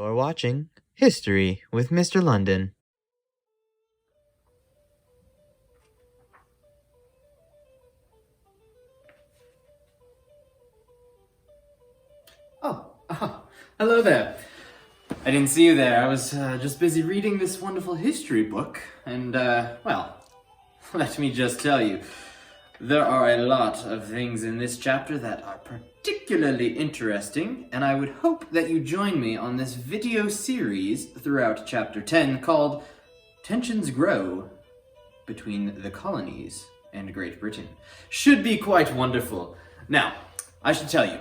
You're watching History with Mr. London. Hello there. I didn't see you there. I was just busy reading this wonderful history book, and, well, let me just tell you, there are a lot of things in this chapter that are particularly interesting, and I would hope that you join me on this video series throughout Chapter 10 called Tensions Grow Between the Colonies and Great Britain. Should be quite wonderful. Now, I should tell you,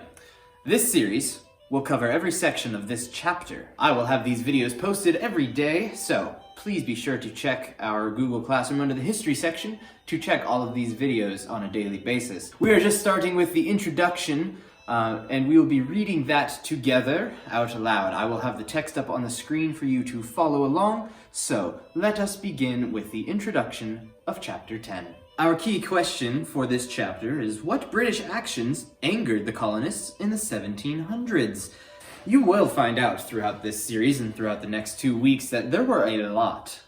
this series will cover every section of this chapter. I will have these videos posted every day, so please be sure to check our Google Classroom under the History section to check all of these videos on a daily basis. We are just starting with the introduction, and we will be reading that together out loud. I will have the text up on the screen for you to follow along, so let us begin with the introduction of Chapter 10. Our key question for this chapter is, what British actions angered the colonists in the 1700s? You will find out throughout this series and throughout the next 2 weeks that there were a lot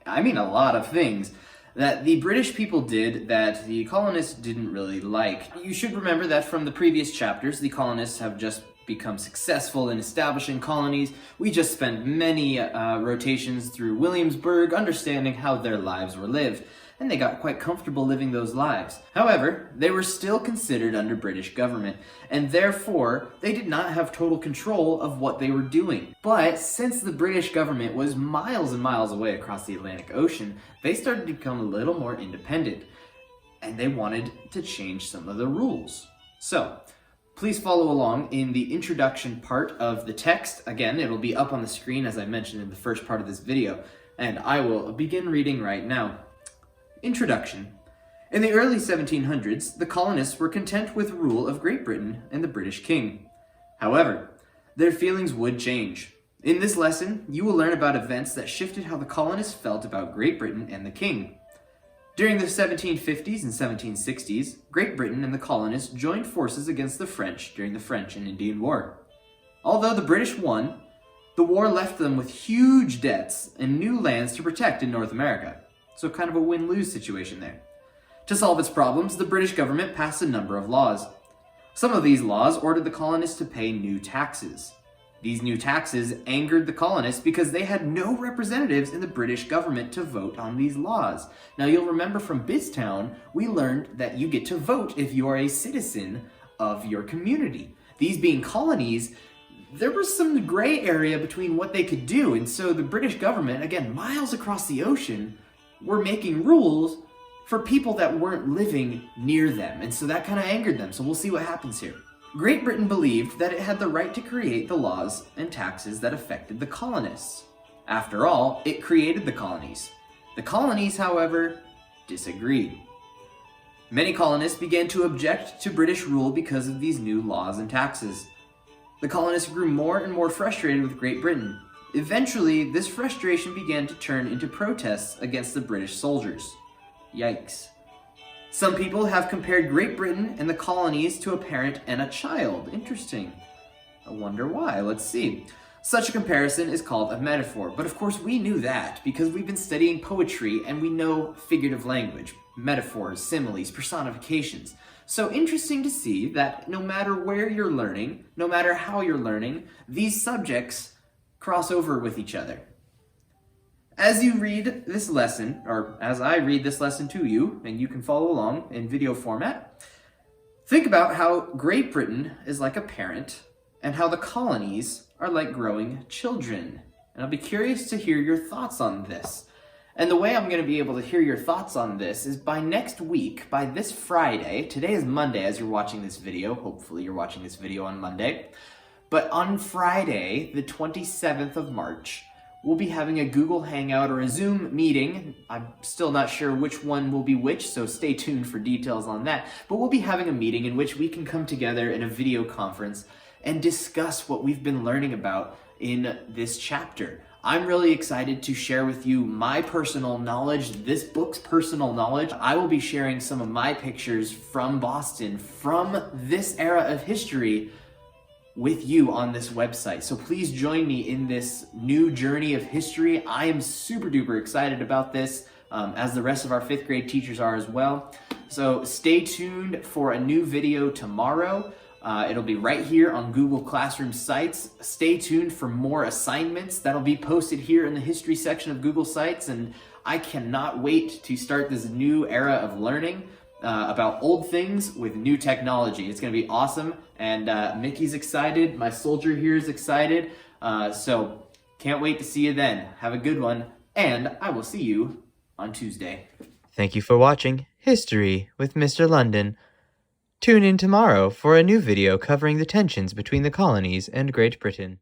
of things that the British people did that the colonists didn't really like. You should remember that from the previous chapters, the colonists have just become successful in establishing colonies. We just spent many rotations through Williamsburg, understanding how their lives were lived, and they got quite comfortable living those lives. However, they were still considered under British government, and therefore, they did not have total control of what they were doing. But since the British government was miles and miles away across the Atlantic Ocean, they started to become a little more independent, and they wanted to change some of the rules. So, please follow along in the introduction part of the text. Again, it'll be up on the screen as I mentioned in the first part of this video, and I will begin reading right now. Introduction. In the early 1700s, the colonists were content with rule of Great Britain and the British King. However, their feelings would change. In this lesson, you will learn about events that shifted how the colonists felt about Great Britain and the King. During the 1750s and 1760s, Great Britain and the colonists joined forces against the French during the French and Indian War. Although the British won, the war left them with huge debts and new lands to protect in North America. So kind of a win-lose situation there. To solve its problems, the British government passed a number of laws. Some of these laws ordered the colonists to pay new taxes. These new taxes angered the colonists because they had no representatives in the British government to vote on these laws. Now you'll remember from Biztown, we learned that you get to vote if you are a citizen of your community. These being colonies, there was some gray area between what they could do, and so the British government, again, miles across the ocean, were making rules for people that weren't living near them, and so that kind of angered them. So we'll see what happens here. Great Britain believed that it had the right to create the laws and taxes that affected the colonists. After all, it created the colonies. The colonies, however, disagreed. Many colonists began to object to British rule because of these new laws and taxes. The colonists grew more and more frustrated with Great Britain. Eventually, this frustration began to turn into protests against the British soldiers. Yikes. Some people have compared Great Britain and the colonies to a parent and a child. Interesting. I wonder why. Let's see. Such a comparison is called a metaphor, but of course we knew that because we've been studying poetry and we know figurative language, metaphors, similes, personifications. So interesting to see that no matter where you're learning, no matter how you're learning, these subjects cross over with each other. As you read this lesson, or as I read this lesson to you, and you can follow along in video format, think about how Great Britain is like a parent and how the colonies are like growing children. And I'll be curious to hear your thoughts on this. And the way I'm going to be able to hear your thoughts on this is by next week, by this Friday. Today is Monday as you're watching this video. Hopefully you're watching this video on Monday. But on Friday, the 27th of March, we'll be having a Google Hangout or a Zoom meeting. I'm still not sure which one will be which, so stay tuned for details on that. But we'll be having a meeting in which we can come together in a video conference and discuss what we've been learning about in this chapter. I'm really excited to share with you my personal knowledge, this book's personal knowledge. I will be sharing some of my pictures from Boston, from this era of history, with you on this website. So please join me in this new journey of history. I am super duper excited about this, as the rest of our 5th grade teachers are as well. So stay tuned for a new video tomorrow. It'll be right here on Google Classroom Sites. Stay tuned for more assignments that'll be posted here in the history section of Google Sites, and I cannot wait to start this new era of learning about old things with new technology. It's going to be awesome, and Mickey's excited, my soldier here is excited, so can't wait to see you then. Have a good one, and I will see you on Tuesday. Thank you for watching History with Mr. London. Tune in tomorrow for a new video covering the tensions between the colonies and Great Britain.